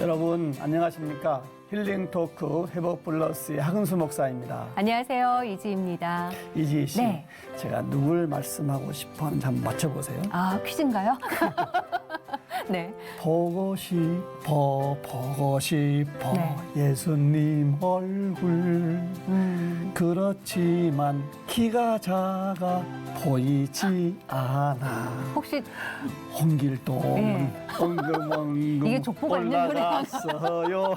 여러분 안녕하십니까? 힐링 토크 회복 플러스의 하근수 목사입니다. 안녕하세요. 이지입니다. 이지 씨, 네. 제가 누굴 말씀하고 싶어 하는지 한번 맞춰보세요. 아, 퀴즈인가요? 네. 보고 싶어 네. 예수님 얼굴. 그렇지만 키가 작아 보이지 않아. 혹시 홍길동은 네. 엉금엉금 이게 족보가 있는 올라갔어요.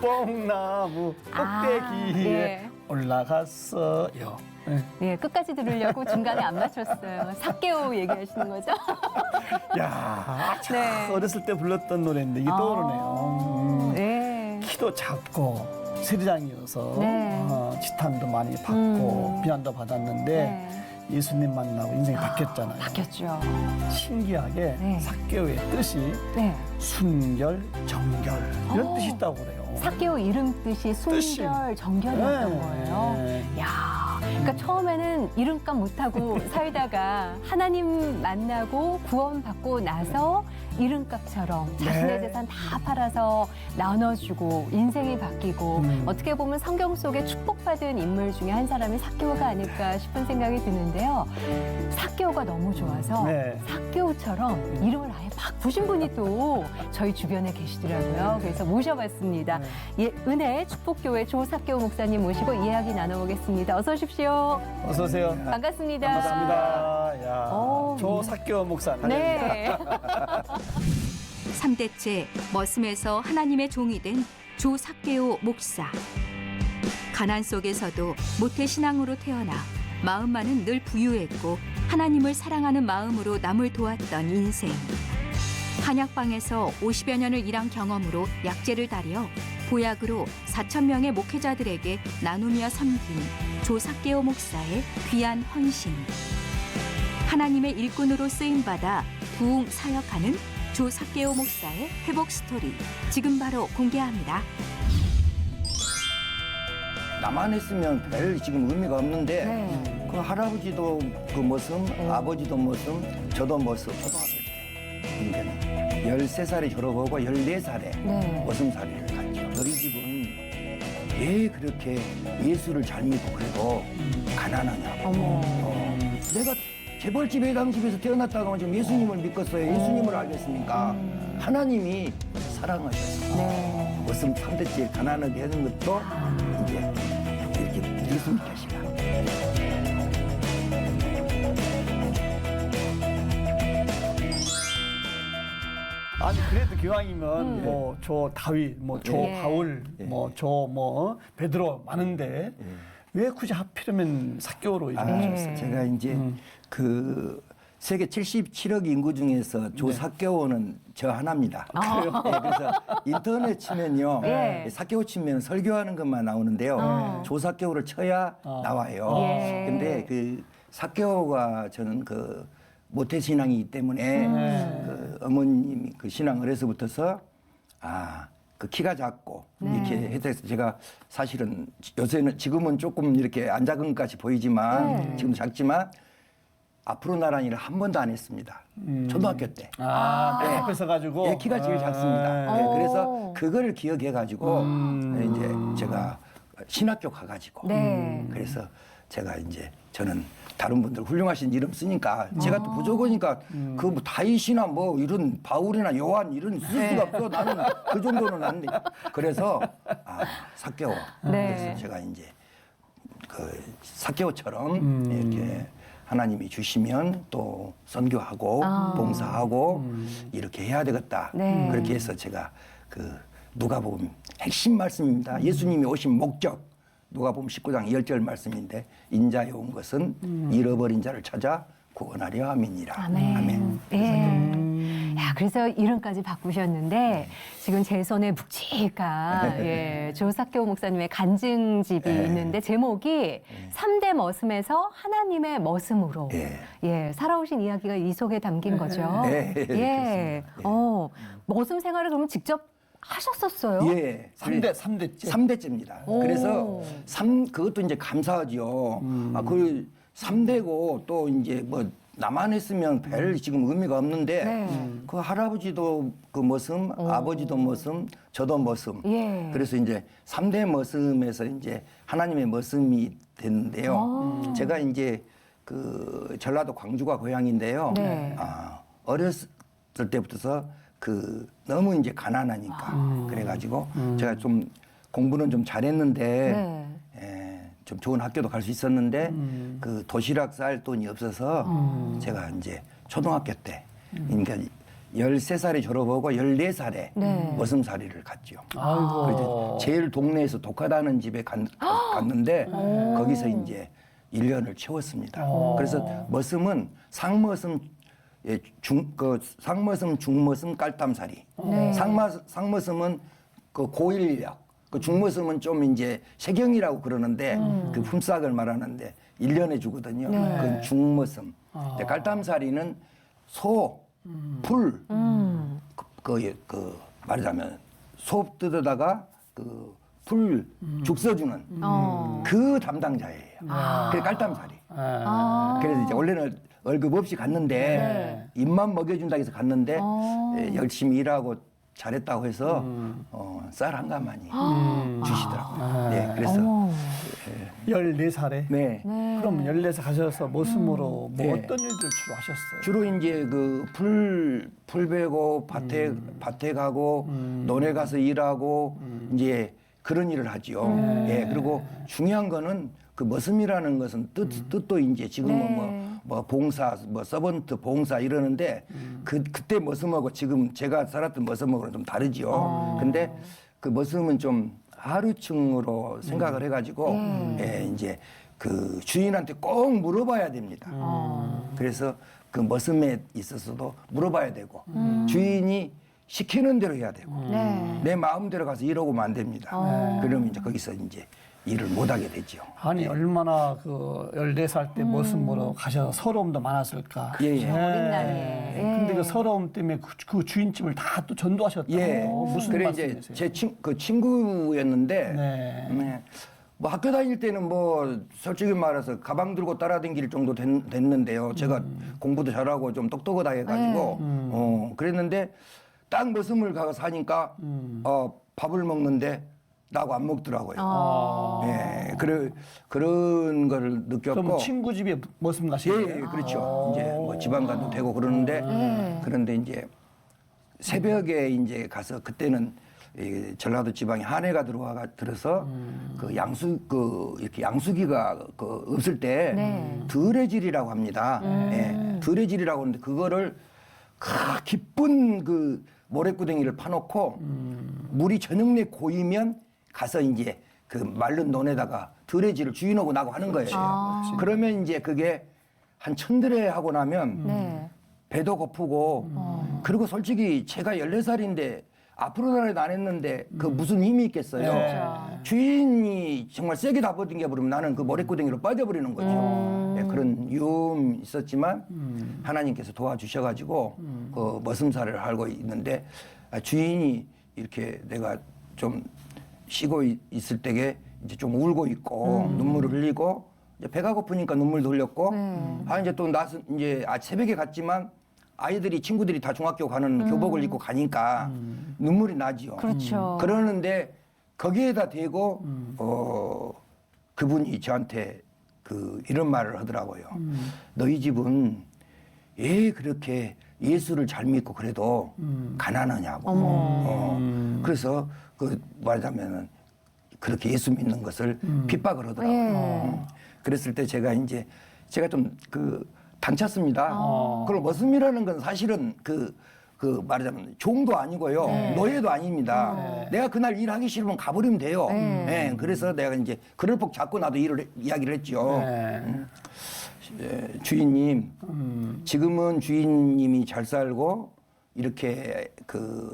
뽕나무 꼭대기에 예. 올라갔어요. 네. 네, 끝까지 들으려고 중간에 안 맞췄어요. 사케오 얘기하시는 거죠? 야, 참 네. 어렸을 때 불렀던 노래인데 이게 떠오르네요. 네. 키도 작고 세리장이어서 네. 지탄도 많이 받고 비난도 받았는데 네. 예수님 만나고 인생이 바뀌었잖아요. 바뀌었죠. 신기하게 네. 사케오의 뜻이 네. 순결, 정결 이런 오. 뜻이 있다고 그래요. 사케오 이름 뜻이 순결, 정결이었던 네. 거예요. 네. 야, 그러니까 처음에는 이름값 못하고 살다가 하나님 만나고 구원받고 나서 이름값처럼 자신의 네. 재산 다 팔아서 나눠주고 인생이 바뀌고 어떻게 보면 성경 속에 축복받은 인물 중에 한 사람이 사케오가 아닐까 싶은 생각이 드는데요. 사케오가 너무 좋아서 네. 사케오처럼 이름을 아예 바꾸신 분이 또 저희 주변에 계시더라고요. 그래서 모셔봤습니다. 예, 은혜 축복교회 조사케오 목사님 모시고 이야기 나눠보겠습니다. 어서 오십시오. 어서 오세요. 반갑습니다. 반갑습니다. 야, 오, 조사케오 목사. 네. 3대째 머슴에서 하나님의 종이 된 조사케오 목사. 가난 속에서도 모태신앙으로 태어나 마음만은 늘 부유했고 하나님을 사랑하는 마음으로 남을 도왔던 인생. 한약방에서 50여 년을 일한 경험으로 약재를 다려 보약으로 4천 명의 목회자들에게 나누며 섬긴 조사케오 목사의 귀한 헌신. 하나님의 일꾼으로 쓰임받아 부흥 사역하는 조사케오 목사의 회복 스토리 지금 바로 공개합니다. 나만 했으면 별 지금 의미가 없는데 네. 그 할아버지도 그 머슴, 아버지도 머슴, 저도 머슴, 초등학교 때. 그러니까 13살에 졸업하고 14살에 네. 머슴살이를 갔죠. 너희 집은 왜 그렇게 예수를 잘 믿고 그래도 가난하냐고. 어머. 내가 재벌집 회당집에서 태어났다가 하면 지금 예수님을 믿겠어요. 예수님을 알겠습니까? 하나님이 사랑하셔서 네. 머슴 3대째 가난하게 하는 것도 이제 이렇게 예수 믿으시라. 아니 그래도 기왕이면 뭐 조 다윗, 뭐 조 네. 바울, 뭐 조 뭐 베드로 많은데 왜 굳이 하필이면 사케오로 이름을 네. 지었어요? 제가 이제 그 세계 77억 인구 중에서 조사케오는 저 하나입니다. 네, 그래서 인터넷 치면요, 네. 사케오 치면 설교하는 것만 나오는데요. 조사케오를 쳐야 나와요. 예. 근데 그 사케오가 저는 그 모태 신앙이기 때문에 그 어머님이 그 신앙 어려서부터서 그 키가 작고 이렇게 해서 제가 사실은 요새는 지금은 조금 이렇게 안 작은 것까지 보이지만 지금 작지만 앞으로 나란 일을 한 번도 안 했습니다. 초등학교 때. 네. 앞에 서가지고 예, 키가 제일 작습니다. 네, 오. 그래서 그걸 기억해가지고 이제 제가 신학교 가가지고 네. 그래서 제가 이제 저는 다른 분들 훌륭하신 이름 쓰니까 제가 또 부족하니까 그 뭐 다윗이나 뭐 이런 바울이나 요한 이런 쓸 수가 없어. 나는 그 정도는 안 돼. 그래서 사케오. 네. 그래서 제가 이제 그 사케오처럼 이렇게 하나님이 주시면 또 선교하고 봉사하고 이렇게 해야 되겠다. 네. 그렇게 해서 제가 그 누가복음 핵심 말씀입니다. 예수님이 오신 목적. 누가복음 19장 2절 말씀인데 인자에 온 것은 잃어버린 자를 찾아 구원하려 함이니라. 아멘. 예. 야, 그래서 이름까지 바꾸셨는데 지금 제 손에 묵직한 예, 조사케오 목사님의 간증집이 있는데 제목이 3대 머슴에서 하나님의 머슴으로 예, 살아오신 이야기가 이 속에 담긴 거죠. 네, 예. 그렇습니다. 머슴 생활을 그러면 직접 하셨었어요? 예. 3대째. 3대째입니다. 그래서 그것도 이제 감사하죠. 그 3대고 또 이제 뭐 나만 했으면 별 지금 의미가 없는데 네. 그 할아버지도 그 머슴, 아버지도 머슴, 저도 머슴. 예. 그래서 이제 3대 머슴에서 이제 하나님의 머슴이 됐는데요. 제가 이제 그 전라도 광주가 고향인데요. 네. 어렸을 때부터 그 너무 이제 가난하니까 그래가지고 제가 좀 공부는 좀 잘했는데 네. 좀 좋은 학교도 갈 수 있었는데 그 도시락 쌀 돈이 없어서 제가 이제 초등학교 때 그러니까 13살에 졸업하고 14살에 네. 머슴살이를 갔죠. 아이고. 그래서 제일 동네에서 독하다는 집에 갔는데 거기서 이제 1년을 채웠습니다. 그래서 머슴은 상머슴, 상머슴, 중머슴, 깔땀살이. 네. 상머슴은 그 고인력, 그 중머슴은 좀 이제 세경이라고 그러는데 그 품삯을 말하는데 1년에 주거든요. 네. 그건 중머슴. 근데 깔땀살이는 소, 풀, 그 말하자면 소 뜯어다가 그 풀 죽 써주는 그 담당자예요. 그게 깔땀살이. 그래서 이제 원래는 월급 없이 갔는데 입만 먹여준다 해서 갔는데 열심히 일하고 잘했다고 해서 쌀 한 가마니 주시더라고요. 네, 그래서 14살에? 네. 그럼 14살 가셔서 머슴으로 뭐 네. 어떤 일들 주로 하셨어요? 주로 이제 그 풀 베고 밭에 가고 논에 가서 일하고 이제 그런 일을 하지요. 예, 그리고 중요한 거는 그 머슴이라는 것은 뜻도 이제 지금은 뭐 봉사, 뭐 서번트 봉사 이러는데 그때 머슴하고 지금 제가 살았던 머슴하고는 좀 다르지요. 근데 그 머슴은 좀 하류층으로 생각을 해가지고 예, 이제 그 주인한테 꼭 물어봐야 됩니다. 그래서 그 머슴에 있어서도 물어봐야 되고 주인이 시키는 대로 해야 되고 네. 내 마음대로 가서 이러고만 안 됩니다. 그러면 이제 거기서 이제 일을 못 하게 되죠. 아니 얼마나 그 14살 때 머슴으로 가셔서 서러움도 많았을까. 예, 예. 어린 나이에. 예. 근데 그 서러움 때문에 그 주인집을 다 또 전도하셨다고. 예. 무슨 그래 이제 말씀이세요? 제 친구였는데 네. 네. 뭐 학교 다닐 때는 뭐 솔직히 말해서 가방 들고 따라다닐 정도 됐는데요. 제가 공부도 잘하고 좀 똑똑하다 해가지고 그랬는데 딱 머슴을 가서 사니까 밥을 먹는데 나하고 안 먹더라고요. 예, 그런 걸 느꼈고. 그럼 친구 집에 머슴 가신 예, 거예요? 그렇죠. 이제 뭐 지방간도 되고 그러는데 그런데 이제 새벽에 이제 가서 그때는 이 전라도 지방에 한 해가 들어서 그 이렇게 양수기가 그 없을 때 네. 드레질이라고 합니다. 예, 드레질이라고 하는데 그거를 깊은 그 모래구덩이를 파놓고 물이 저녁내 고이면 가서 이제 그 마른 논에다가 드레질을 주인하고 나고 하는 거예요. 그러면 이제 그게 한 1000드레 하고 나면 네. 배도 고프고 그리고 솔직히 제가 14살인데 앞으로 나라도 안 했는데 그 무슨 힘이 있겠어요. 그렇죠. 주인이 정말 세게 잡아당겨 버리면 나는 그 모래구덩이로 빠져버리는 거죠. 예, 그런 위험이 있었지만 하나님께서 도와주셔가지고 그 머슴살을 하고 있는데 주인이 이렇게 내가 좀 쉬고 있을 때에 이제 좀 울고 있고 눈물을 흘리고 이제 배가 고프니까 눈물도 흘렸고 이제 또 이제 새벽에 갔지만 아이들이 친구들이 다 중학교 가는 교복을 입고 가니까 눈물이 나지요. 그렇죠. 그러는데 거기에다 대고 그분이 저한테 그 이런 말을 하더라고요. 너희 집은 왜 그렇게 예수를 잘 믿고 그래도 가난하냐고. 그래서 그 말하자면은 그렇게 예수 믿는 것을 핍박을 하더라고요. 그랬을 때 제가 좀 당찼습니다. 그리고 머슴이라는 건 사실은 그 말하자면 종도 아니고요. 노예도 아닙니다. 내가 그날 일하기 싫으면 가버리면 돼요. 예, 그래서 내가 이제 그럴폭 잡고 나도 이야기를 했죠. 주인님, 지금은 주인님이 잘 살고 이렇게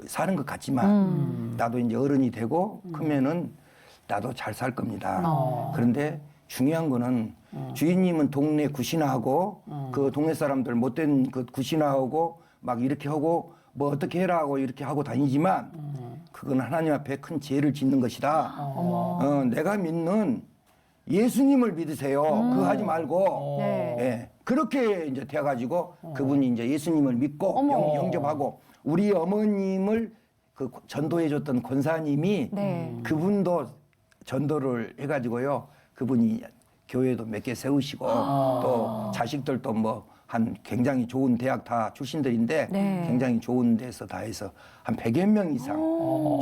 사는 것 같지만 나도 이제 어른이 되고 크면은 나도 잘 살 겁니다. 그런데 중요한 거는 주인님은 동네 구신하고 그 동네 사람들 못된 그 구신하고 막 이렇게 하고 뭐 어떻게 해라 하고 이렇게 하고 다니지만 그건 하나님 앞에 큰 죄를 짓는 것이다. 내가 믿는 예수님을 믿으세요. 그거 하지 말고 네. 예, 그렇게 이제 돼가지고 그분이 이제 예수님을 믿고 어머. 영접하고 우리 어머님을 그 전도해줬던 권사님이 네. 그분도 전도를 해가지고요. 그분이 교회도 몇 개 세우시고 또 자식들도 뭐 한 굉장히 좋은 대학 다 출신들인데 네. 굉장히 좋은 데서 다 해서 한 100여 명 이상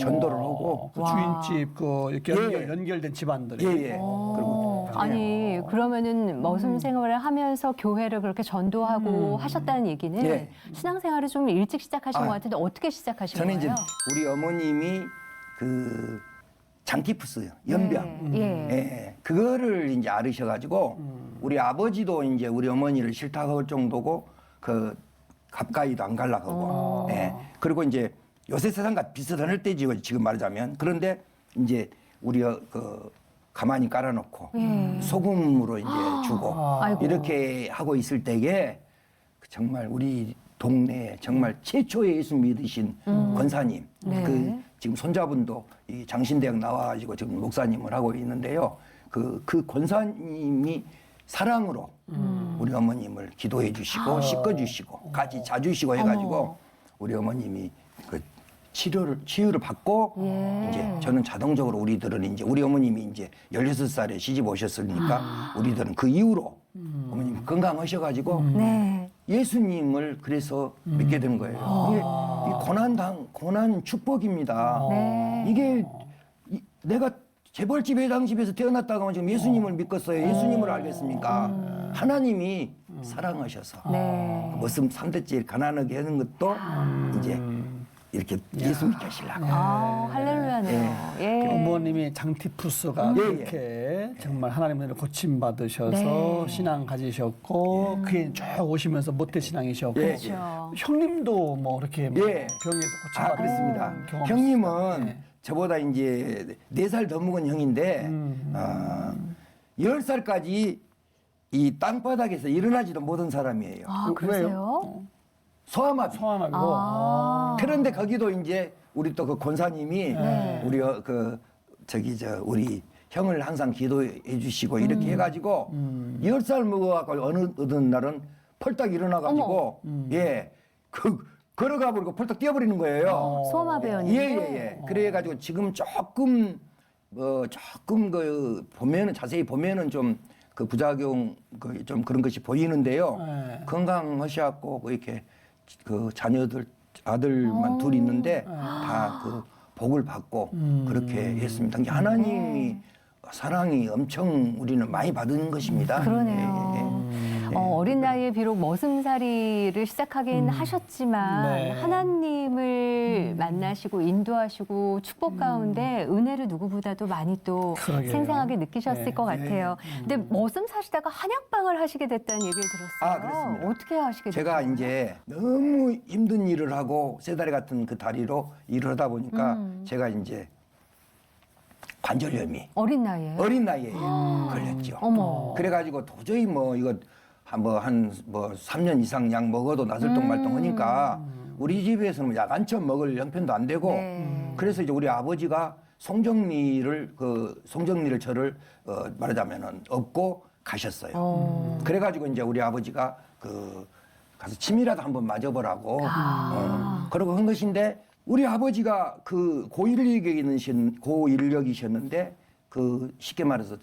전도를 하고 그 주인집 그 이렇게 예. 연결된 집안들이. 예예. 그리고 아니 그러면은 머슴 생활을 하면서 교회를 그렇게 전도하고 하셨다는 얘기는 예. 신앙생활을 좀 일찍 시작하신 아, 것 같은데 어떻게 시작하신 저는 이제 거예요? 우리 어머님이 그 장티푸스 연병 네. 예. 예, 그거를 이제 앓으셔가지고 우리 아버지도 이제 우리 어머니를 싫다할 정도고 그 가까이도 안 가려고 예. 그리고 이제 요새 세상과 비슷할 때지요 지금 말하자면 그런데 이제 우리 그 가만히 깔아놓고 소금으로 이제 주고 아이고. 이렇게 하고 있을 때에 정말 우리 동네에 정말 최초의 예수 믿으신 권사님 네. 그 지금 손자분도 이 장신대학 나와가지고 지금 목사님을 하고 있는데요. 그 권사님이 사랑으로 우리 어머님을 기도해 주시고 씻어주시고 같이 자주시고 해가지고 어머. 우리 어머님이 그 치유를 받고 이제 저는 자동적으로 우리들은 이제 우리 어머님이 이제 16살에 시집 오셨으니까 우리들은 그 이후로 어머님 건강하셔가지고 네. 예수님을 그래서 믿게 된 거예요. 이게 고난 축복입니다. 네. 이게 내가 재벌집 회장집에서 태어났다가 지금 예수님을 믿겠어요. 예수님을 알겠습니까? 하나님이 사랑하셔서 네. 머슴 3대째 가난하게 하는 것도 이제 이렇게 예수 믿게 하시려고. 아, 할렐루야네요. 예. 어머님이 장티푸스가 예, 예. 그렇게 정말 하나님을 고침 받으셔서 네. 신앙 가지셨고 그게 쭉 오시면서 모태 신앙이셨고 예, 그렇죠. 형님도 뭐 이렇게 뭐 예. 병에서 고침 아, 받은 그렇습니다. 경험 형님은 네. 저보다 이제 4살 더 먹은 형인데, 10살까지 이 땅바닥에서 일어나지도 못한 사람이에요. 아, 그러세요? 소아마비. 소아마비고 아. 그런데 거기도 이제 우리 또 그 권사님이 우리 우리 형을 항상 기도해 주시고 이렇게 해가지고 10살 먹어갖고 어느 날은 펄딱 일어나가지고 걸어가 버리고 펄딱 뛰어버리는 거예요. 소아마비였는데. 예예예. 그래가지고 지금 조금 그 보면은 자세히 보면은 좀 그 부작용 그 좀 그런 것이 보이는데요. 네. 건강하셔갖고 이렇게 그 자녀들 아들만 둘 있는데 다 그 복을 받고 그렇게 했습니다. 그러니까 하나님이 사랑이 엄청 우리는 많이 받은 것입니다. 그러네요. 어린 나이에 비록 머슴살이를 시작하긴 하셨지만 네. 하나님을 만나시고 인도하시고 축복 가운데 은혜를 누구보다도 많이 또 그러게요. 생생하게 느끼셨을 네. 것 같아요. 근데 머슴 사시다가 한약방을 하시게 됐다는 얘기를 들었어요. 아, 그렇습니다. 어떻게 하시게 됐어요? 제가 이제 너무 힘든 일을 하고 쇠다리 같은 그 다리로 일을 하다 보니까 제가 이제 관절염이 어린 나이에? 어린 나이에 걸렸죠. 어머. 그래가지고 도저히 뭐 이거 한 3년 이상 약 먹어도 나설똥말똥하니까 우리 집에서는 약 한 첩 먹을 형편도 안 되고 네. 그래서 이제 우리 아버지가 송정리를 저를 말하자면은 업고 가셨어요. 그래가지고 이제 우리 아버지가 가서 침이라도 한번 맞아보라고 그러고 한 것인데 우리 아버지가 그 고인력이셨는데 그 쉽게 말해서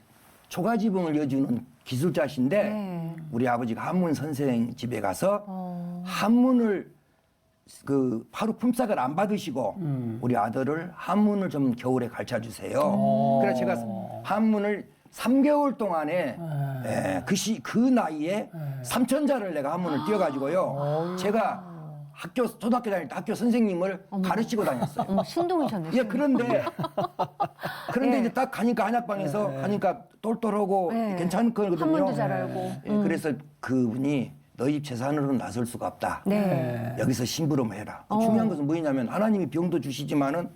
초가지붕을 여주는 기술자신데 네. 우리 아버지가 한문 선생 집에 가서 한문을 그 하루 품삯을 안 받으시고 우리 아들을 한문을 좀 겨울에 가르쳐 주세요. 그래서 제가 한문을 3개월 동안에 그 나이에 3천자를 내가 한문을 띄워가지고요. 제가 초등학교 다닐 때 학교 선생님을 가르치고 다녔어요. 어머, 신동이셨네. 예, 그런데 예. 이제 딱 가니까 한약방에서 가니까 똘똘하고 예. 괜찮거든요. 한문도 잘 알고. 예, 그래서 그분이 너희 집 재산으로는 나설 수가 없다. 네. 여기서 심부름해라. 중요한 것은 뭐냐면 하나님이 병도 주시지만은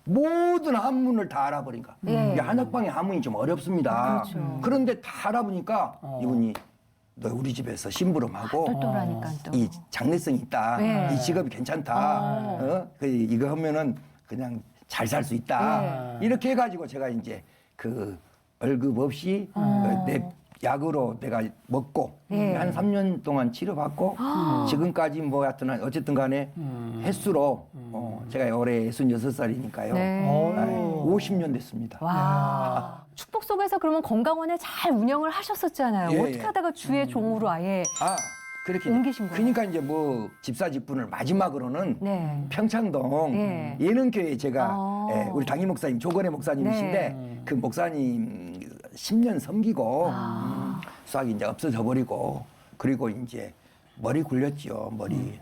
모든 한문을 다 알아버리니까 예. 이게 한약방의 한문이 좀 어렵습니다. 그렇죠. 그런데 다 알아보니까 이분이 너 우리 집에서 심부름하고 똘똘하니까 또. 이 장래성이 있다. 네. 이 직업이 괜찮다. 이거 하면은 그냥 잘 살 수 있다. 이렇게 해가지고 제가 이제 그 월급 없이 내 약으로 내가 먹고 예. 한 3년 동안 치료받고 지금까지 뭐 하여튼 어쨌든 간에 횟수로 제가 올해 66살이니까요. 네. 50년 됐습니다. 와. 축복 속에서 그러면 건강원을 잘 운영을 하셨었잖아요. 예, 어떻게 예. 하다가 주의 종으로 아예 그렇게 옮기신 거예요? 그러니까 이제 뭐 집사 직분을 마지막으로는 네. 평창동 예. 예능교회 제가 어. 우리 당임 목사님 조건의 목사님이신데 네. 그 목사님 10년 섬기고 수학이 이제 없어져 버리고 그리고 이제 머리 굴렸죠. 머리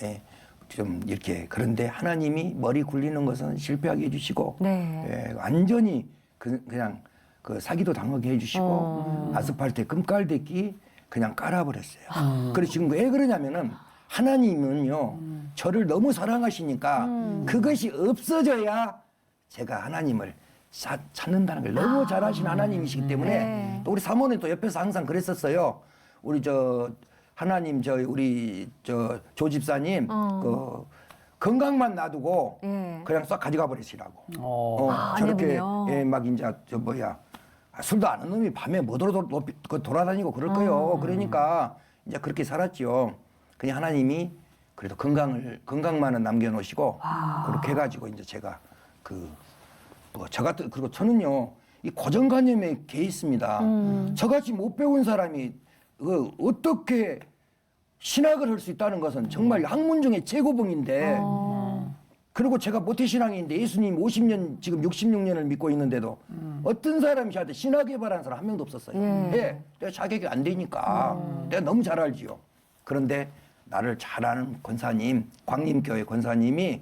예. 좀 이렇게 그런데 하나님이 머리 굴리는 것은 실패하게 해주시고 네. 예, 완전히 그냥 그 사기도 당하게 해주시고 아스팔트에 금깔대기 그냥 깔아버렸어요. 그래서 지금 왜 그러냐면은 하나님은요 저를 너무 사랑하시니까 그것이 없어져야 제가 하나님을 찾는다는 걸 너무 잘하시는 하나님이시기 때문에 네. 또 우리 사모님 또 옆에서 항상 그랬었어요. 우리 하나님 우리 조 집사님 그 건강만 놔두고 예. 그냥 싹 가져가 버리시라고. 아, 저렇게 아내분이요? 예, 막 이제 술도 안 하는 놈이 밤에 못 돌아다니고 그럴 거요. 그러니까 이제 그렇게 살았죠. 그냥 하나님이 그래도 건강만은 남겨놓으시고 그렇게 해가지고 이제 제가 그리고 저는요 이 고정관념에 개 있습니다. 저같이 못 배운 사람이 어떻게 신학을 할 수 있다는 것은 정말 학문 중에 최고봉인데 그리고 제가 모태신앙인데 예수님 50년 지금 66년을 믿고 있는데도 어떤 사람이 저한테 신학 개발하는 사람 한 명도 없었어요. 예. 내가 자격이 안 되니까 내가 너무 잘 알지요. 그런데 나를 잘 아는 권사님 광림교회 권사님이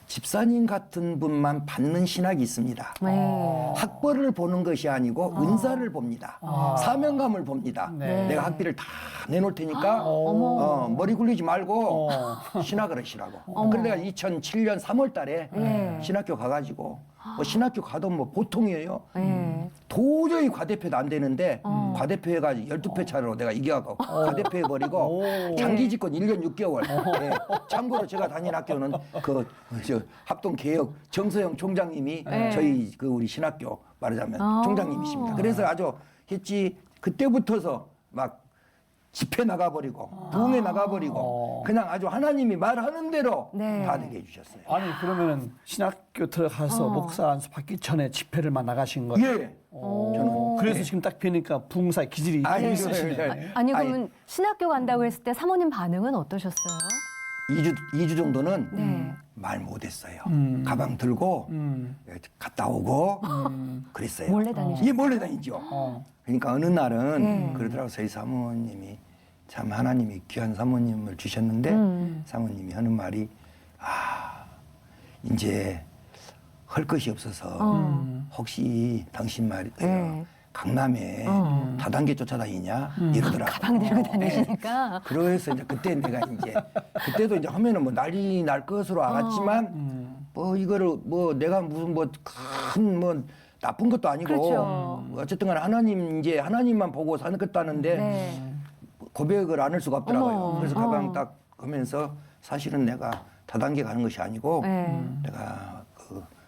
집사님 같은 분만 받는 신학이 있습니다. 네. 학벌을 보는 것이 아니고 은사를 봅니다. 사명감을 봅니다. 네. 내가 학비를 다 내놓을 테니까 머리 굴리지 말고 신학을 하시라고. 그래서 내가 2007년 3월 달에 신학교 가가지고 신학교 가도 뭐 보통이에요. 도저히 과대표도 안 되는데 과대표 해가지고 12표 차로 내가 이겨갖고 과대표 해버리고 장기 집권 1년 6개월. 예. 참고로 제가 다닌 학교는 합동개혁 정서영 총장님이 저희 우리 신학교 말하자면 총장님이십니다. 그래서 아주 했지 그때부터서 막 집회 나가버리고 부흥회 나가버리고 그냥 아주 하나님이 말하는 대로 네. 다 되게 해주셨어요. 아니 그러면은 신학교 들어가서 목사 안수 받기 전에 집회를 나가신 거예요? 예. 저는 그래서 지금 딱 뵈니까 부흥사의 기질이 아니, 있으시네. 아니 그러면 신학교 간다고 했을 때 사모님 반응은 어떠셨어요? 2주 정도는 네. 말 못했어요. 가방 들고 갔다 오고 그랬어요. 몰래 다니셨어요? 예, 몰래 다니죠. 그러니까 어느 날은 그러더라고요. 저희 사모님이 참 하나님이 귀한 사모님을 주셨는데 사모님이 하는 말이 이제 할 것이 없어서 혹시 당신 말이에요. 강남에 다단계 쫓아다니냐 이러더라고요. 가방 들고 다니시니까. 그래서 이제 그때 내가 그때도 이제 하면은 뭐 난리 날 것으로 알았지만 뭐 이거를 뭐 내가 무슨 뭐 큰 뭐 나쁜 것도 아니고 그렇죠. 어쨌든 간에 하나님만 보고 사는 것도 하는데 네. 고백을 안 할 수가 없더라고요. 어머. 그래서 가방 딱 하면서 사실은 내가 다단계 가는 것이 아니고 네. 내가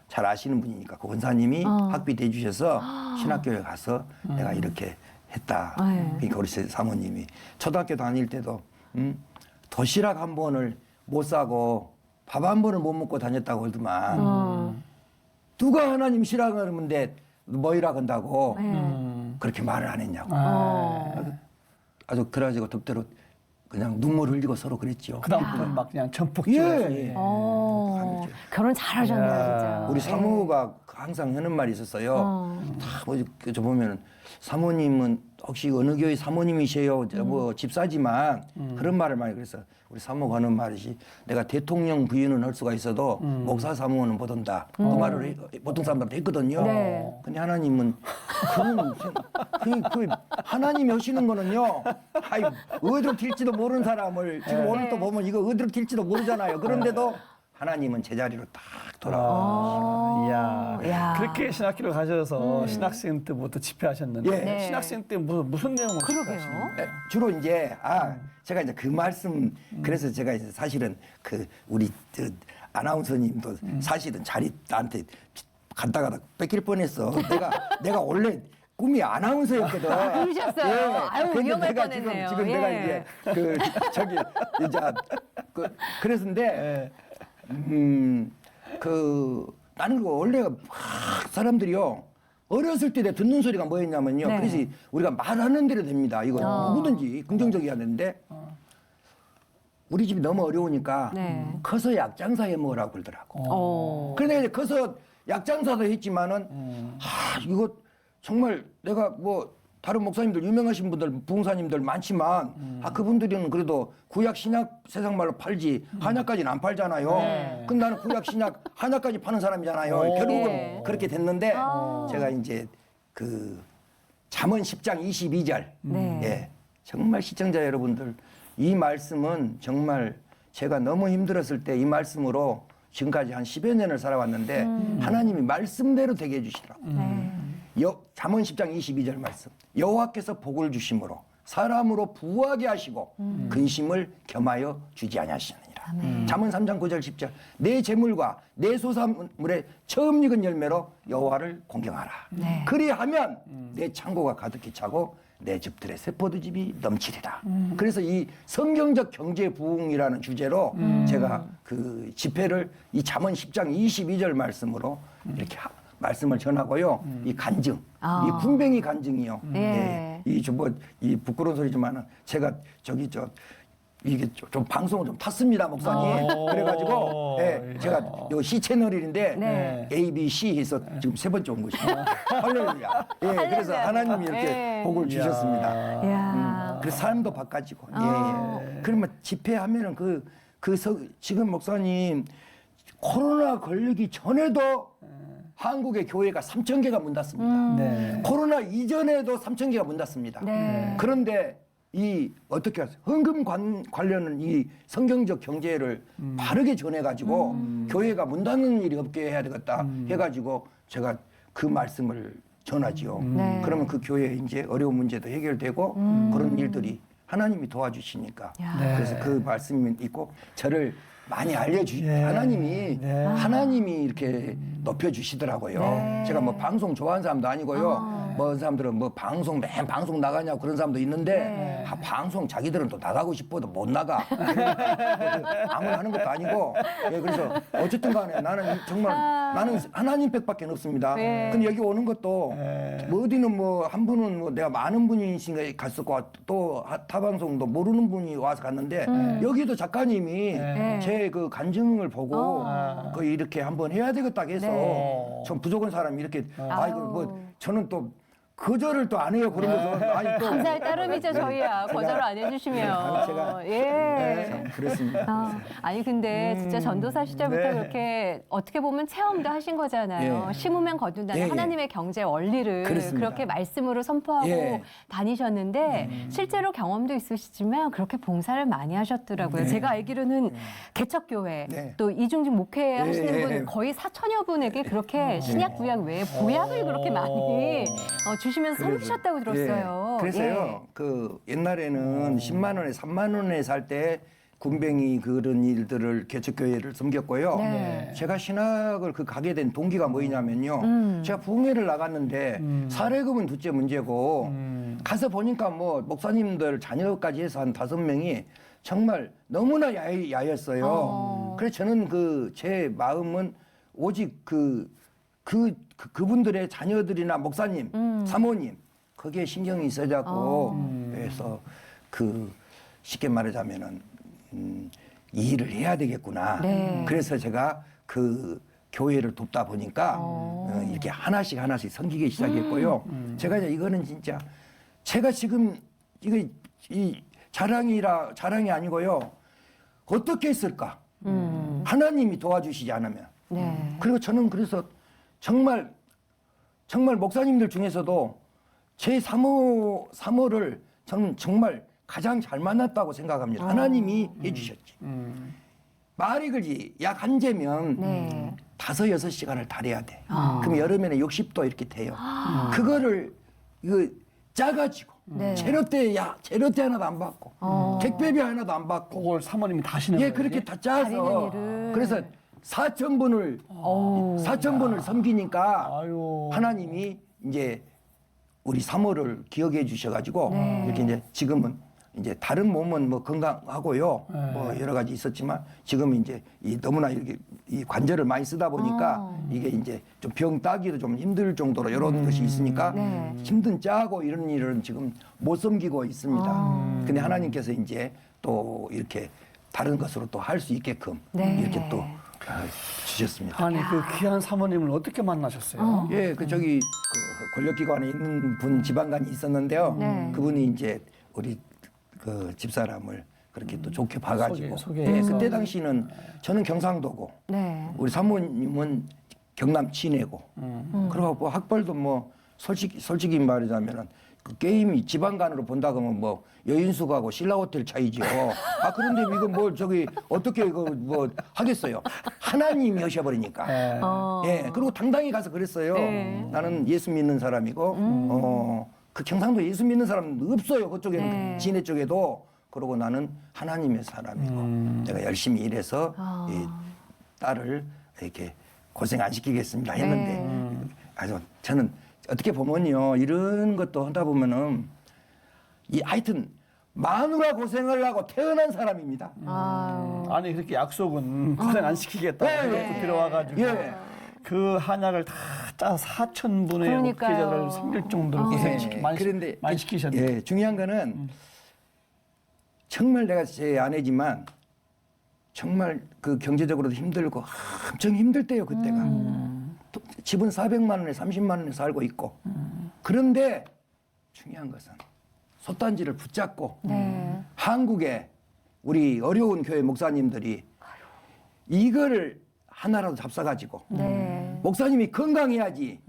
잘 아시는 분이니까 그 원사님이 학비 대주셔서 신학교에 가서 내가 이렇게 했다. 네. 그러니까 우리 사모님이 초등학교 다닐 때도 도시락 한 번을 못 사고 밥 한 번을 못 먹고 다녔다고 하더만 누가 하나님 신학을 하는데 뭐이라 한다고 그렇게 말을 안 했냐고. 아주 그래가지고 덕대로 그냥 눈물 흘리고 서로 그랬죠. 그다음부터는 막 그냥 전폭 예, 지어서. 예. 결혼 잘하셨네요, 진짜. 우리 사모가 항상 하는 말이 있었어요. 저 보면은 사모님은 혹시 어느 교회 사모님이세요? 뭐 집사지만 그런 말을 많이 그랬어요. 우리 사모가 하는 말이 내가 대통령 부인은 할 수가 있어도 목사 사모는 못 한다. 그 말을 보통 사람들한테 했거든요. 네. 근데 하나님은 그 하나님이 하시는 거는요. 아이 어디로 튈지도 모르는 사람을 지금 오늘 또 보면 이거 어디로 튈지도 모르잖아요. 그런데도 하나님은 제자리로 딱 돌아와. 이야. 야. 그렇게 신학교를 가셔서 신학생 때부터 집회하셨는데 예. 네. 신학생 때 무슨 내용을 그러게요. 집회하시는데? 주로 이제 제가 이제 그 말씀 그래서 제가 이제 사실은 우리 아나운서님도 사실은 자리 나한테 갔다가 뺏길 뻔했어. 내가 원래 꿈이 아나운서였거든. 그러셨어요. 아유, 근데 위험할 내가 뻔했네요. 지금 내가 예. 이제 저기 이제 그랬는데 나는 원래 사람들이요. 어렸을 때 내가 듣는 소리가 뭐였냐면요. 네. 그래서 우리가 말하는 대로 됩니다. 이거 누구든지 긍정적이어야 되는데 우리 집이 너무 어려우니까 네. 커서 약장사 해 먹으라고 그러더라고. 그런데 그런데 이제 커서 약장사도 했지만은 이거 정말 내가 뭐 다른 목사님들 유명하신 분들 부흥사님들 많지만 그분들은 그래도 구약 신약 세상 말로 팔지 한약까지는 안 팔잖아요. 그럼 나는 구약 신약 한약까지 파는 사람이잖아요. 결국은 네. 그렇게 됐는데 제가 이제 그 잠언 10장 22절 네. 예 정말 시청자 여러분들 이 말씀은 정말 제가 너무 힘들었을 때 이 말씀으로 지금까지 한 10여 년을 살아왔는데 하나님이 말씀대로 되게 해주시더라고요. 잠언 10장 22절 말씀. 여호와께서 복을 주심으로 사람으로 부하게 하시고 근심을 겸하여 주지 아니하시느니라. 잠언 3장 9절 10절. 내 재물과 내 소산물의 처음 익은 열매로 여호와를 공경하라. 네. 그리하면 내 창고가 가득히 차고 내 집들의 세포도집이 넘치리라. 그래서 이 성경적 경제 부흥이라는 주제로 제가 그 집회를 이 잠언 10장 22절 말씀으로 이렇게 말씀을 전하고요. 이 간증, 이 군뱅이 간증이요. 예. 이 부끄러운 소리지만은 제가 이게 좀 방송을 좀 탔습니다, 목사님. 그래가지고 제가 요 C 채널인데 네. A, B, C 해서 지금 3번째 온 것입니다. 할렐루야. 예, 그래서 하나님이 이렇게 예. 복을 주셨습니다. 이야. 그래서 삶도 바꿔지고. 예. 그러면 집회하면은 지금 목사님 코로나 걸리기 전에도 한국의 교회가 3,000개가 문 닫습니다. 네. 코로나 이전에도 3,000개가 문 닫습니다. 네. 그런데 어떻게 하세요? 헌금 관련은 이 성경적 경제를 바르게 전해가지고 교회가 문 닫는 일이 없게 해야 되겠다 해가지고 제가 그 말씀을 전하지요. 네. 그러면 그 교회에 이제 어려운 문제도 해결되고 그런 일들이 하나님이 도와주시니까. 야. 그래서 그 말씀이 있고 저를 많이 예. 하나님이 네. 하나님이 이렇게 높여주시더라고요. 네. 제가 뭐 방송 좋아하는 사람도 아니고요. 뭐 사람들은 뭐 매일 방송 나가냐고 그런 사람도 있는데 네. 방송 자기들은 또 나가고 싶어도 못 나가. 아무나 하는 것도 아니고. 예, 그래서 어쨌든 간에 나는 정말 나는 하나님 백밖에 없습니다. 네. 근데 여기 오는 것도 뭐 어디는 뭐 한 분은 뭐 내가 많은 분이신가 갔었고 또 타 방송도 모르는 분이 와서 갔는데 여기도 작가님이 제 그 간증을 보고 그 이렇게 한번 해야 되겠다 해서 네. 좀 부족한 사람이 이렇게 아이고 뭐 저는 또 거절을 또 안 해요. 그런 것은 아니 또 감사할 따름이죠, 저희야. 거절을 안 해주시면. 제가 예. 참 그렇습니다. 아니 근데 진짜 전도사 시절부터 네. 그렇게 어떻게 보면 체험도 하신 거잖아요. 예. 심으면 거둔다는 예, 예. 하나님의 경제 원리를 그렇습니다. 그렇게 말씀으로 선포하고 예. 다니셨는데 실제로 경험도 있으시지만 그렇게 봉사를 많이 하셨더라고요. 제가 알기로는 개척교회 네. 또 이중직 목회하시는 예, 분 예. 거의 4천여 분에게 그렇게 신약 구약 외에 보약을 그렇게 많이 주시면서 섬기셨다고 들었어요. 예. 그래서요. 그 옛날에는 10만 원에 3만 원에 살 때 군뱅이 그런 일들을 개척교회를 섬겼고요. 네. 제가 신학을 가게 된 동기가 뭐냐면요. 제가 부흥회를 나갔는데 사례금은 둘째 문제고 가서 보니까 뭐 목사님들 자녀까지 해서 한 5명이 정말 너무나 야였어요. 그래서 저는 제 마음은 오직 그분들의 자녀들이나 목사님, 사모님 거기에 신경이 있어자고 해서 쉽게 말하자면은 이 일을 해야 되겠구나. 네. 그래서 제가 그 교회를 돕다 보니까 이렇게 하나씩 섬기기 시작했고요. 제가 이제 이거는 진짜 제가 지금 이 자랑이 아니고요. 어떻게 했을까? 하나님이 도와주시지 않으면. 네. 그리고 저는 그래서 정말 목사님들 중에서도 제 사모를 저는 정말 가장 잘 만났다고 생각합니다. 하나님이 해주셨지. 말이 그지 약 한 재면 네. 5-6시간을 달여야 돼. 그럼 여름에는 60도 이렇게 돼요. 그거를 짜가지고 네. 재료대 하나도 안 받고 객배비 하나도 안 받고 그걸 사모님이 다시는 예 그렇게 다 짜서 다리는 일을. 그래서 4,000분을 섬기니까 아유. 하나님이 이제 우리 사모를 기억해 주셔가지고 네. 이렇게 이제 지금은 이제 다른 몸은 뭐 건강하고요, 뭐 여러 가지 있었지만 지금 이제 이 너무나 이렇게 이 관절을 많이 쓰다 보니까 이게 이제 좀 병 따기도 좀 힘들 정도로 이런 것이 있으니까 네. 힘든 짜고 이런 일은 지금 못 섬기고 있습니다. 근데 하나님께서 이제 또 이렇게 다른 것으로 또 할 수 있게끔 네. 이렇게 또 주셨습니다. 아니 그 귀한 사모님을 어떻게 만나셨어요? 예, 그 저기 그 권력기관에 있는 분 지방관이 있었는데요. 네. 그분이 이제 우리 그 집사람을 그렇게 또 좋게 봐가지고. 소개해서. 예, 그때 당시는 저는 경상도고 네. 우리 사모님은 경남 진해고. 그래갖고 학벌도 뭐 솔직히 말하자면은 그 게임이 지방간으로 본다 그러면 뭐 여인숙하고 신라호텔 차이지요. 아 그런데 이거 뭐 저기 어떻게 이거 뭐 하겠어요? 하나님이 하셔버리니까. 예, 그리고 당당히 가서 그랬어요. 네. 나는 예수 믿는 사람이고, 그 경상도 예수 믿는 사람 없어요. 그쪽에는 네. 진해 쪽에도. 그러고 나는 하나님의 사람이고, 내가 열심히 일해서 이 딸을 이렇게 고생 안 시키겠습니다 했는데, 아주 저는 어떻게 보면요, 이런 것도 하다 보면은 하여튼 마누라 고생을 하고 태어난 사람입니다. 아니 그렇게 약속은 고생 안 시키겠다. 네. 고 들어와가지고 예. 그 한약을 다 짜 4,000분의 그러니까요. 목회자를 섬길 정도로 그런데 많이 시키셨네. 예, 중요한 거는 정말 내가 제 아내지만 정말 그 경제적으로도 힘들고 엄청 힘들 때요 그때가. 또 집은 400만 원에 30만 원에 살고 있고. 그런데 중요한 것은 솥단지를 붙잡고 네. 한국에 우리 어려운 교회 목사님들이 이거를 하나라도 잡숴가지고 네. 목사님이 건강해야지.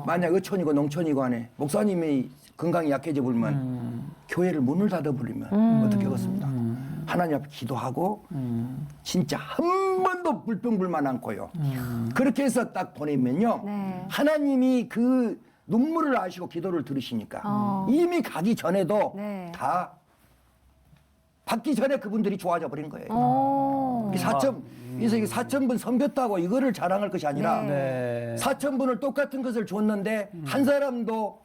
만약 어촌이고 농촌이고 안에 목사님이 건강이 약해져 버리면 교회를 문을 닫아버리면 어떻게 하겠습니다. 하나님 앞에 기도하고 진짜 한 번도 불평불만 않고요. 그렇게 해서 딱 보내면요. 네. 하나님이 그 눈물을 아시고 기도를 들으시니까 이미 가기 전에도 네. 다 받기 전에 그분들이 좋아져 버린 거예요. 오. 이 4,000분 섬겼다고 이거를 자랑할 것이 아니라 네. 4,000분을 똑같은 것을 줬는데 한 사람도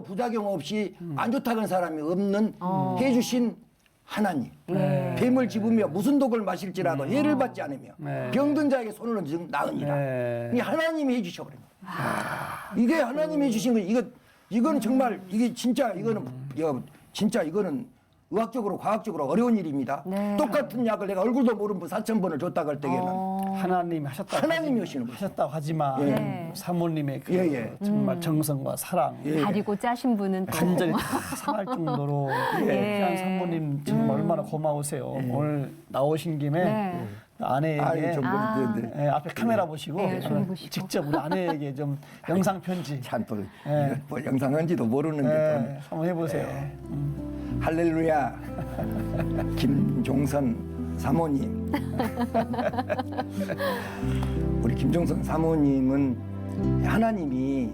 부작용 없이 안 좋다는 사람이 없는 해주신 하나님. 뱀을 집으며 무슨 독을 마실지라도 해를 받지 않으며 네. 병든 자에게 손을 얹은 나으니라. 네. 이 하나님이 해주셔버린 거예요. 이게 하나님이 해주신 거. 이거는 정말 이게 진짜 이거는 진짜 이거는 의학적으로 과학적으로 어려운 일입니다. 네. 똑같은 약을 내가 얼굴도 모르는 분 4,000번을 줬다고 할 때에는 하나님이 하셨다고 하나님이 하시는 거죠. 하셨다고 하지만 네. 사모님의 그 예. 정말 정성과 사랑 다리고 짜신 분은 또 간절히 다 상할 정도로 예. 귀한 사모님 정말 얼마나 고마우세요. 오늘 나오신 김에 네. 아내에게 아유, 좀 예, 앞에 카메라 보시고 네, 저기 보시고. 직접 우리 아내에게 좀 영상 편지 참또 예. 뭐 영상인지도 모르는 게 예, 한번 해보세요. 할렐루야. 김종선 사모님. 우리 김종선 사모님은 하나님이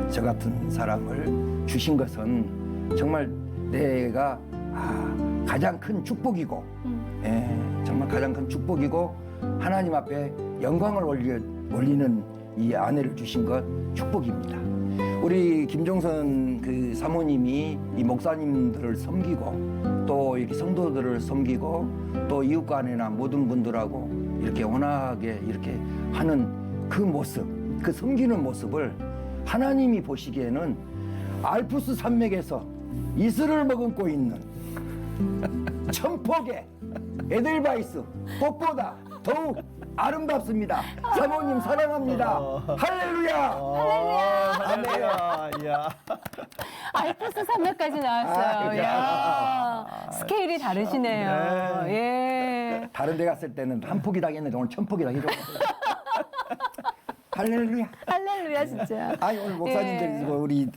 저 같은 사람을 주신 것은 정말 내가 가장 큰 축복이고 정말 가장 큰 축복이고 하나님 앞에 영광을 올리는 이 아내를 주신 것 축복입니다. 우리 김종선 그 사모님이 이 목사님들을 섬기고 또 이렇게 성도들을 섬기고 또 이웃간이나 모든 분들하고 이렇게 온화하게 이렇게 하는 그 모습, 그 섬기는 모습을 하나님이 보시기에는 알프스 산맥에서 이슬을 머금고 있는 천폭의 에델바이스 꽃보다 더욱 아름답습니다. 사모님 사랑합니다. 할렐루야. 할렐루야. 이야. 알프스 산맥까지 나왔어요. 그래요? 야 스케일이 다르시네요. 네. 예. 다른 데 갔을 때는 한 폭이 당했는데 오늘 천폭이 당해줘. 할렐루야. 할렐루야 진짜. 아니 오늘 목사님들 예. 우리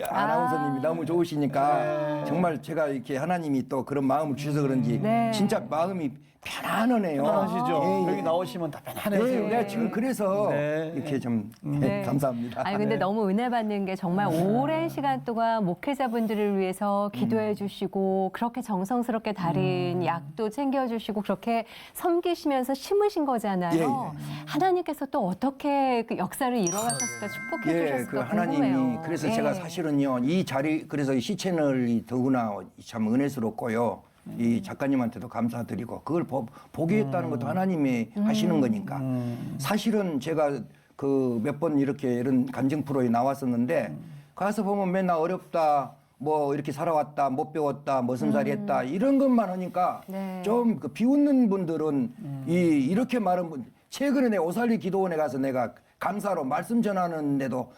아나운서님이 너무 좋으시니까 정말 제가 이렇게 하나님이 또 그런 마음을 주셔서 그런지 네. 진짜 마음이 편안하네요. 편하시죠. 예, 예. 여기 나오시면 다 네, 편안해요. 내가 지금 그래서 네. 이렇게 좀 네. 감사합니다. 아니 근데 네. 너무 은혜 받는 게 정말 오랜 시간 동안 목회자분들을 위해서 기도해 주시고 그렇게 정성스럽게 다린 약도 챙겨 주시고 그렇게 섬기시면서 심으신 거잖아요. 예, 예. 하나님께서 또 어떻게 그 역사를 이뤄가셨을까 축복해 예, 주셨을까 그 하나님이 궁금해요. 그래서 예. 제가 사실은요 이 자리 그래서 이 시채널이 더구나 참 은혜스럽고요. 이 작가님한테도 감사드리고 그걸 보게 했다는 것도 하나님이 하시는 거니까 사실은 제가 그 몇 번 이렇게 이런 간증 프로에 나왔었는데 가서 보면 맨날 어렵다 뭐 이렇게 살아왔다 못 배웠다 머슴살이 했다 이런 것만 하니까 네. 좀 그 비웃는 분들은 이렇게 말한 분 최근에 내가 오살리 기도원에 가서 내가 감사로 말씀 전하는데도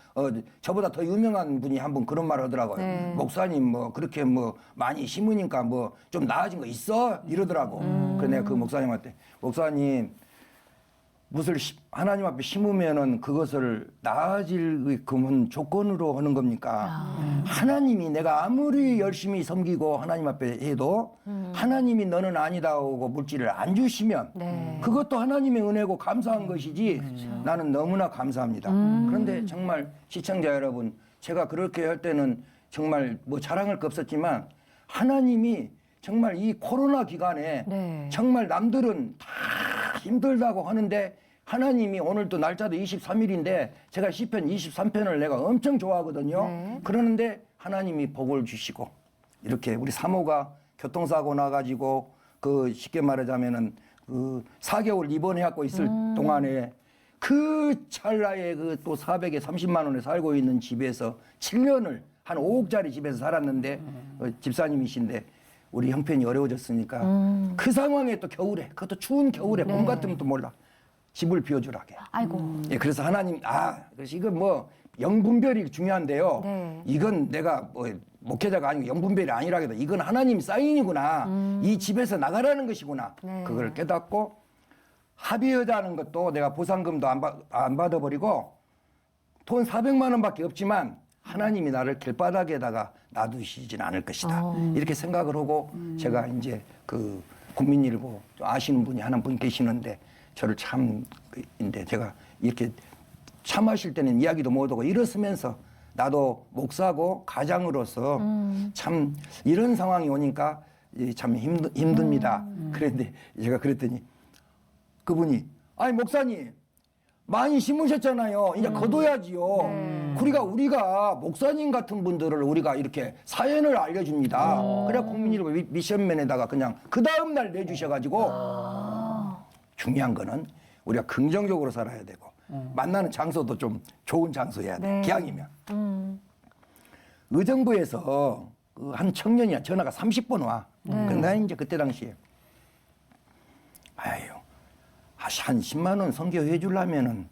저보다 더 유명한 분이 한 분 그런 말 하더라고요. 네. 목사님 뭐 그렇게 뭐 많이 심으니까 뭐 좀 나아진 거 있어 이러더라고. 그래서 내가 그 목사님한테 목사님 무엇을 하나님 앞에 심으면은 그것을 나아질 그문 조건으로 하는 겁니까? 하나님이 내가 아무리 열심히 섬기고 하나님 앞에 해도 하나님이 너는 아니다 하고 물질을 안 주시면 네. 그것도 하나님의 은혜고 감사한 것이지 나는 너무나 감사합니다. 그런데 정말 시청자 여러분 제가 그렇게 할 때는 정말 뭐 자랑할 거 없었지만 하나님이 정말 이 코로나 기간에 네. 정말 남들은 다 힘들다고 하는데 하나님이 오늘도 날짜도 23일인데 제가 시편 23편을 내가 엄청 좋아하거든요. 네. 그러는데 하나님이 복을 주시고 이렇게 우리 사모가 교통사고 나가지고 그 쉽게 말하자면은 그 4개월 입원해갖고 있을 동안에 그 찰나에 그 또 400에 30만 원에 살고 있는 집에서 7년을 한 5억짜리 집에서 살았는데 집사님이신데 우리 형편이 어려워졌으니까 그 상황에 또 겨울에 그것도 추운 겨울에 봄 같으면 또 몰라 집을 비워주라게. 아이고. 예, 그래서 하나님 그래서 이건 뭐 영분별이 중요한데요. 네. 이건 내가 뭐 목회자가 아니고 영분별이 아니라 해도 이건 하나님 사인이구나. 이 집에서 나가라는 것이구나. 네. 그걸 깨닫고 합의하자는 것도 내가 보상금도 안 받아버리고 돈 400만 원밖에 없지만 하나님이 나를 길바닥에다가 놔두시진 않을 것이다. 이렇게 생각을 하고 제가 이제 그 국민일보 아시는 분이 하나 분 계시는데 저를 참인데 제가 이렇게 참하실 때는 이야기도 못하고 이랬으면서 나도 목사고 가장으로서 참 이런 상황이 오니까 참 힘듭니다. 그런데 제가 그랬더니 그분이 아니 목사님 많이 심으셨잖아요. 이제 거둬야지요. 그러니까 우리가 목사님 같은 분들을 우리가 이렇게 사연을 알려줍니다. 그래 국민일보 미션맨에다가 그냥 그 다음 날 내주셔가지고 중요한 거는 우리가 긍정적으로 살아야 되고 만나는 장소도 좀 좋은 장소여야 돼. 네. 기왕이면. 의정부에서 그 한 청년이 전화가 30번 와. 근데 이제 그때 당시에 아유 한 10만 원 선교해 주려면은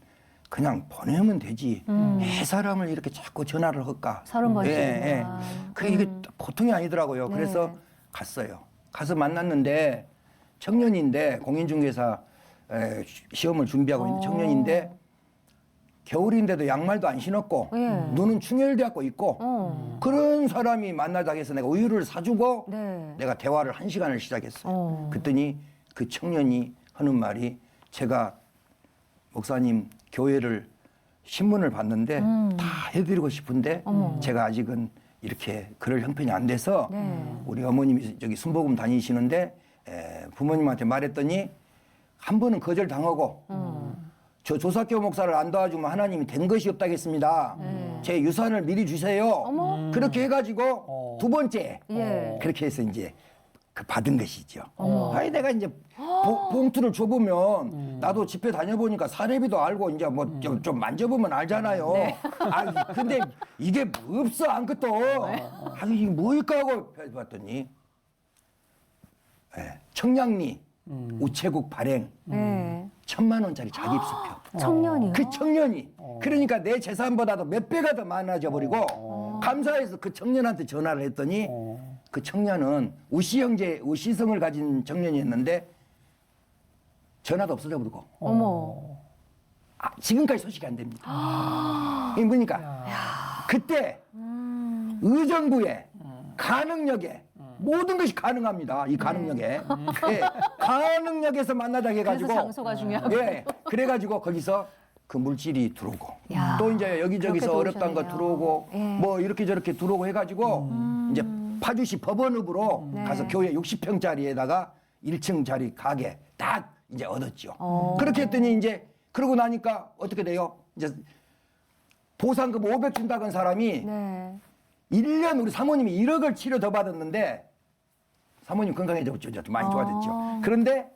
그냥 보내면 되지. 왜 사람을 이렇게 자꾸 전화를 할까? 30번씩이나. 그 이게 보통이 아니더라고요. 네. 그래서 갔어요. 가서 만났는데 청년인데 공인중개사 시험을 준비하고 있는 청년인데 겨울인데도 양말도 안 신었고 예. 눈은 충혈되었고 있고 그런 사람이 만나자고 해서 내가 우유를 사주고 네. 내가 대화를 1시간을 시작했어요. 그랬더니 그 청년이 하는 말이 제가 목사님 교회를 신문을 봤는데 다 해드리고 싶은데 제가 아직은 이렇게 그럴 형편이 안 돼서 네. 우리 어머님이 저기 순복음 다니시는데 부모님한테 말했더니 한 번은 거절당하고 저 조사교 목사를 안 도와주면 하나님이 된 것이 없다겠습니다. 제 유산을 미리 주세요. 그렇게 해가지고 두 번째 예. 그렇게 해서 이제 그 받은 것이죠. 아니 내가 이제 봉투를 줘보면 나도 집회 다녀보니까 사례비도 알고 이제 뭐 좀 만져보면 알잖아요. 아니 근데 이게 없어 아무것도. 아니 이게 뭘까 하고 봤더니 청량리 우체국 발행 네. 1,000만 원짜리 자기입수표. 청년이요? 그 청년이 그러니까 내 재산보다도 몇 배가 더 많아져 버리고 감사해서 그 청년한테 전화를 했더니 그 청년은 우시성을 가진 청년이었는데 전화도 없어져 버리고 어머. 지금까지 소식이 안 됩니다. 이게 뭐니까 그때 의정부에 간흥역에 모든 것이 가능합니다. 이 가능력에. 예, 가능력에서 만나자 해가지고. 그래서 장소가 중요하고. 예, 그래가지고 거기서 그 물질이 들어오고 야, 또 이제 여기저기서 그렇게 어렵다는 거 도우셨네요. 들어오고 예. 뭐 이렇게 저렇게 들어오고 해가지고 이제 파주시 법원읍으로 네. 가서 교회 60평짜리에다가 1층 짜리 가게 딱 이제 얻었죠. 그렇게 했더니 이제 그러고 나니까 어떻게 돼요? 이제 보상금 500 준다던 사람이 네. 1년 우리 사모님이 1억을 치료 더 받았는데 사모님 건강해졌죠. 좀 많이 좋아졌죠. 그런데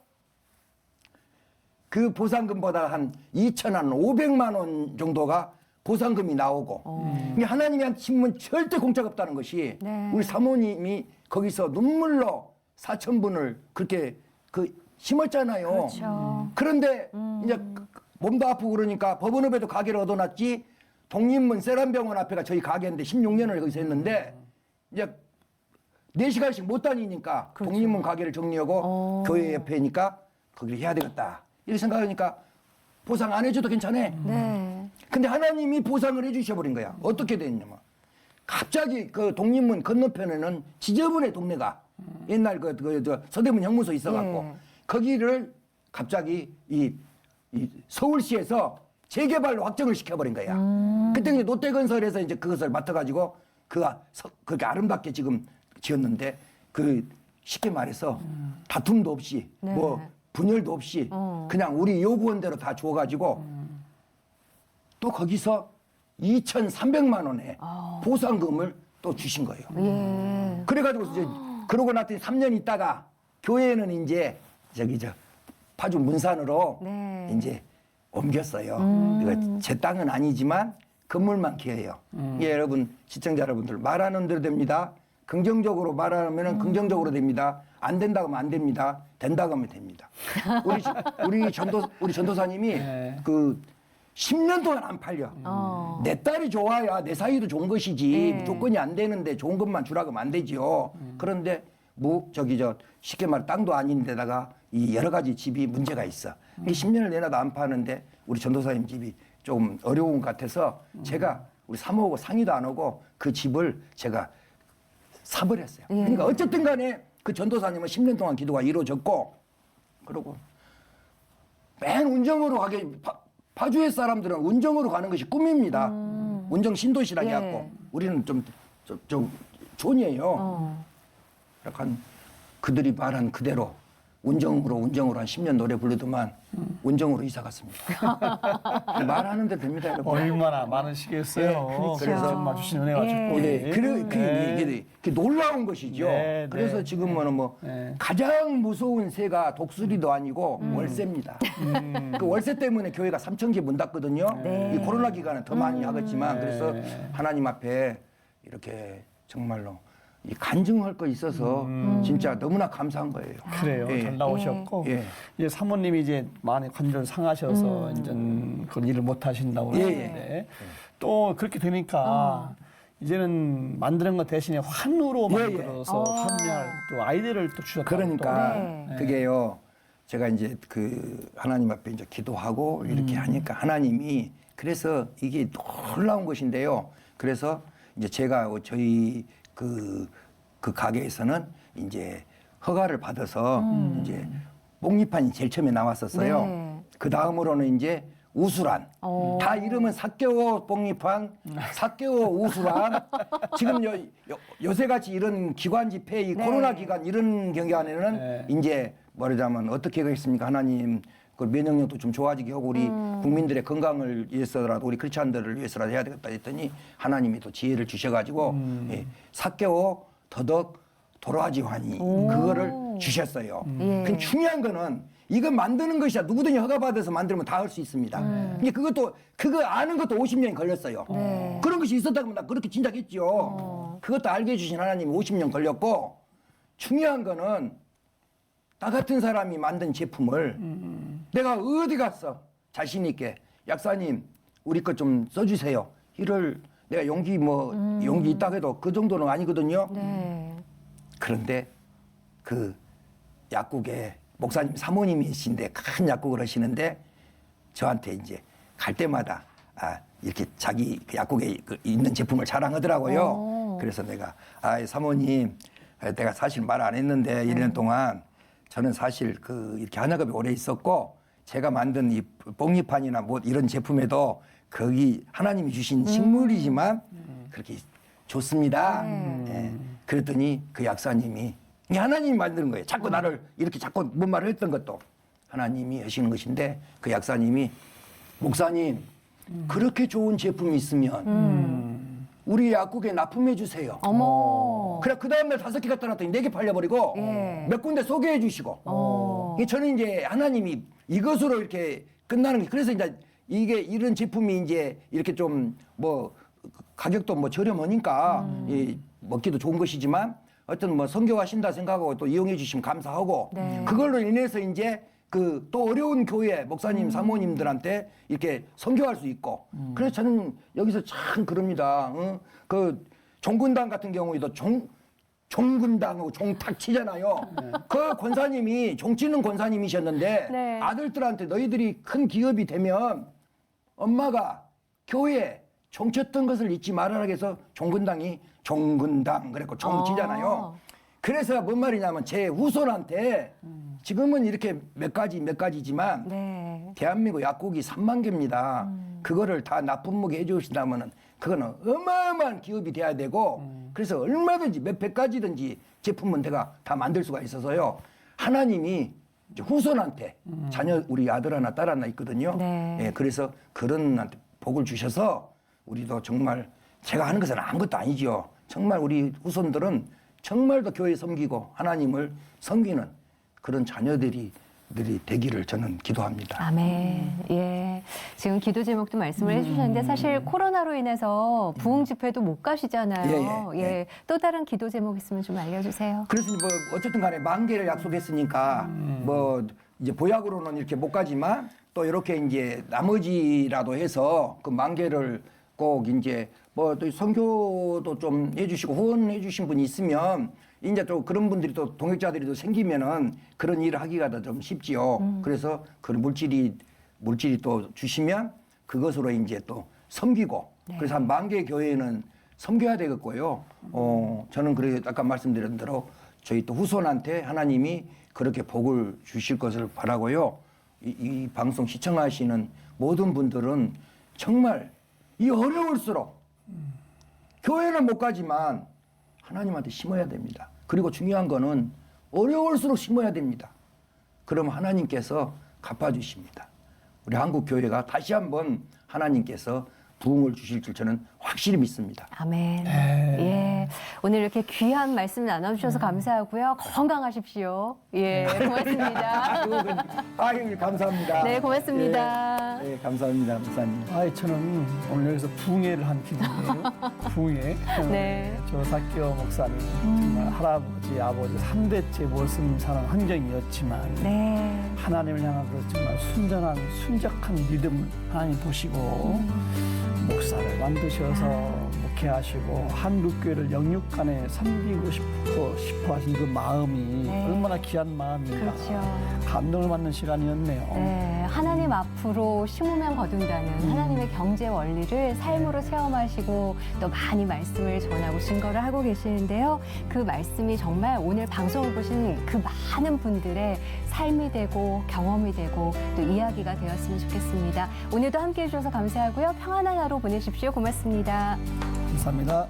그 보상금보다 한 2,500만 원 정도가 보상금이 나오고 이게 하나님한테 심으면 절대 공짜가 없다는 것이 네. 우리 사모님이 거기서 눈물로 4,000분을 그렇게 그 심었잖아요. 그렇죠. 그런데 이제 몸도 아프고 그러니까 법원읍에도 가게를 얻어놨지 독립문 세란병원 앞에가 저희 가게인데 16년을 거기서 했는데 이제 4시간씩 못 다니니까 독립문 가게를 정리하고 교회 옆에니까 거기를 해야 되겠다. 이렇게 생각하니까 보상 안 해줘도 괜찮아. 네. 근데 하나님이 보상을 해주셔버린 거야. 어떻게 됐냐면 갑자기 그 독립문 건너편에는 지저분해 동네가 옛날 저 서대문 형무소 있어갖고 예. 거기를 갑자기 이 서울시에서 재개발로 확정을 시켜버린 거야. 그때 이제 롯데건설에서 이제 그것을 맡아가지고 그렇게 아름답게 지금 지었는데 그 쉽게 말해서 다툼도 없이 네. 뭐 분열도 없이 그냥 우리 요구원대로 다 주어가지고 또 거기서 2,300만 원의 보상금을 또 주신 거예요. 예. 그래가지고 이제 그러고 났더니 3년 있다가 교회는 이제 저기 파주 문산으로 네. 이제 옮겼어요. 그러니까 제 땅은 아니지만 건물만 기해요. 예, 여러분 시청자 여러분들 말하는 대로 됩니다. 긍정적으로 말하면은 긍정적으로 됩니다. 안 된다고 하면 안 됩니다. 된다고 하면 됩니다. 우리 전도사님이 네. 그 10년 동안 안 팔려. 내 딸이 좋아야 내 사이도 좋은 것이지 네. 조건이 안 되는데 좋은 것만 주라고 하면 안 되지요. 그런데 쉽게 말해 땅도 아닌데다가 이 여러 가지 집이 문제가 있어. 이 10년을 내놔도 안 파는데 우리 전도사님 집이 조금 어려운 것 같아서 제가 우리 사모하고 상의도 안 하고 그 집을 제가 사버렸어요. 예. 그러니까 어쨌든 간에 그 전도사님은 10년 동안 기도가 이루어졌고 그러고 맨 운정으로 가게 파주의 사람들은 운정으로 가는 것이 꿈입니다. 운정 신도시라고 예. 해갖고 우리는 좀 존이에요. 약간 그들이 말한 그대로 운정으로 한 10년 노래 부르더만 운정으로 이사 갔습니다. 말하는 데 됩니다, 여러분. 얼마나 많으시겠어요. 그렇죠. 그래서 정말 주신 은혜가 축복이. 네, 이게 놀라운 것이죠. 네, 그래서 네. 지금은 뭐 네. 가장 무서운 새가 독수리도 아니고 월세입니다. 그 월세 때문에 교회가 3,000개 문 닫거든요. 네. 이 코로나 기간은 더 많이 하겠지만 네. 그래서 하나님 앞에 이렇게 정말로 이 간증할 거 있어서 진짜 너무나 감사한 거예요. 그래요. 예. 잘 나오셨고 예. 이제 사모님이 이제 많이 관절을 상하셔서 이제 그런 일을 못 하신다고 예, 그러는데 또 그렇게 되니까 이제는 만드는 것 대신에 환으로 예, 예. 만들어서 판매할 또 아이디어를 또 주셨다고. 그러니까 네. 그게요. 제가 이제 그 하나님 앞에 이제 기도하고 이렇게 하니까 하나님이 그래서 이게 놀라운 것인데요. 그래서 이제 제가 저희 그 가게에서는 이제 허가를 받아서 이제 목리판이 제일 처음에 나왔었어요. 네. 그 다음으로는 이제 우수란. 다 이름은 사개오 복리판, 사개오 우수란. 지금 요새같이 이런 기관 집회, 이 네. 코로나 기간 이런 경기안에는 네. 이제 말하자면 어떻게 하겠습니까? 하나님 그 면역력도 좀 좋아지게 하고 우리 국민들의 건강을 위해서라도 우리 크리스찬들을 위해서라도 해야 되겠다 했더니 하나님이 또 지혜를 주셔가지고 예, 사개오 더덕 도라지 환희 그거를 주셨어요. 예. 그 중요한 거는 이거 만드는 것이야 누구든지 허가받아서 만들면 다 할 수 있습니다. 근데 그거 아는 것도 50년이 걸렸어요. 네. 그런 것이 있었다면 나 그렇게 진작했죠. 그것도 알게 해주신 하나님이 50년 걸렸고 중요한 거는 나 같은 사람이 만든 제품을 내가 어디 갔어 자신 있게 약사님 우리 것 좀 써주세요. 이를 내가 용기 있다고 해도 그 정도는 아니거든요. 네. 그런데 그 약국에 목사님 사모님이신데 큰 약국을 하시는데 저한테 이제 갈 때마다 이렇게 자기 그 약국에 있는 제품을 자랑하더라고요. 그래서 내가 사모님 내가 사실 말 안 했는데 1년 동안 저는 사실 이렇게 한약업에 오래 있었고 제가 만든 이 뽕잎판이나 뭐 이런 제품에도 거기 하나님이 주신 식물이지만 그렇게 좋습니다. 예. 그랬더니 그 약사님이 이게 하나님이 만드는 거예요. 자꾸 나를 이렇게 자꾸 뭔 말을 했던 것도 하나님이 하시는 것인데 그 약사님이 목사님 그렇게 좋은 제품이 있으면 우리 약국에 납품해 주세요. 어머. 그래 그 다음날 5개 갖다 놨더니 4개 팔려버리고 예. 몇 군데 소개해 주시고 이게 저는 이제 하나님이 이것으로 이렇게 끝나는 게 그래서 이제 이게 이런 제품이 이제 이렇게 좀 뭐 가격도 뭐 저렴하니까 먹기도 좋은 것이지만 어떤 뭐 선교하신다 생각하고 또 이용해 주시면 감사하고 네. 그걸로 인해서 이제 또 어려운 교회 목사님 사모님들한테 이렇게 선교할 수 있고 그래서 저는 여기서 참 그럽니다. 그 종군당 같은 경우에도 종군당하고 종탁 치잖아요. 그 권사님이 종치는 권사님이셨는데 네. 아들들한테 너희들이 큰 기업이 되면 엄마가 교회에 종쳤던 것을 잊지 말아라 해서 종군당이 종군당 그랬고 종치잖아요. 그래서 뭔 말이냐면 제 후손한테 지금은 이렇게 몇 가지지만 네. 대한민국 약국이 3만 개입니다. 그거를 다 납품목에 해주신다면은 그거는 어마어마한 기업이 돼야 되고 그래서 얼마든지 몇백 가지든지 제품은 내가 다 만들 수가 있어서요. 하나님이 이제 후손한테 자녀 우리 아들 하나 딸 하나 있거든요. 네. 예, 그래서 그런 복을 주셔서 우리도 정말 제가 하는 것은 아무것도 아니죠. 정말 우리 후손들은 정말 더 교회 섬기고 하나님을 섬기는 그런 자녀들이 되기를 저는 기도합니다. 아멘. 예. 지금 기도 제목도 말씀을 해주셨는데 사실 코로나로 인해서 부흥 집회도 못 가시잖아요. 예. 또 다른 기도 제목 있으면 좀 알려주세요. 그래서 뭐 어쨌든 간에 만개를 약속했으니까 뭐 이제 보약으로는 이렇게 못 가지만 또 이렇게 이제 나머지라도 해서 그 만개를 꼭 이제 뭐 또 선교도 좀 해주시고 후원해 주신 분이 있으면 이제 또 그런 분들이 또 동역자들이 또 생기면은 그런 일을 하기가 더 좀 쉽지요. 그래서 그 물질이 또 주시면 그것으로 이제 또 섬기고 그래서 한 10,000개 교회는 섬겨야 되겠고요. 저는 그래 아까 말씀드린 대로 저희 또 후손한테 하나님이 그렇게 복을 주실 것을 바라고요. 이 방송 시청하시는 모든 분들은 정말 이 어려울수록 교회는 못 가지만 하나님한테 심어야 됩니다. 그리고 중요한 거는 어려울수록 심어야 됩니다. 그럼 하나님께서 갚아주십니다. 우리 한국 교회가 다시 한번 하나님께서 부흥을 주실 줄 저는 확실히 믿습니다. 아멘. 예. 오늘 이렇게 귀한 말씀 나눠주셔서 감사하고요. 건강하십시오. 예. 고맙습니다. 아유, 감사합니다. 네, 고맙습니다. 네, 감사합니다, 목사님. 아이 저는 오늘 여기서 부흥회를 한 기분이에요. 부흥회. 네. 조사교 목사님 정말 할아버지, 아버지 3대째 모습 사는 환경이었지만 네. 하나님을 향한 그 정말 순전한 순적한 믿음을 하나님 보시고 목사를 만드셔서 목회하시고 한국교회를 영육간에 섬기고 싶어 하신 그 마음이 네. 얼마나 귀한 마음인가. 그렇죠. 감동을 받는 시간이었네요. 네, 하나님 앞으로 심으면 거둔다는 하나님의 경제 원리를 삶으로 체험하시고 또 많이 말씀을 전하고 증거를 하고 계시는데요. 그 말씀이 정말 오늘 방송을 보신 그 많은 분들의 삶이 되고 경험이 되고 또 이야기가 되었으면 좋겠습니다. 오늘도 함께해 주셔서 감사하고요. 평안한 하루 보내십시오. 고맙습니다. 감사합니다.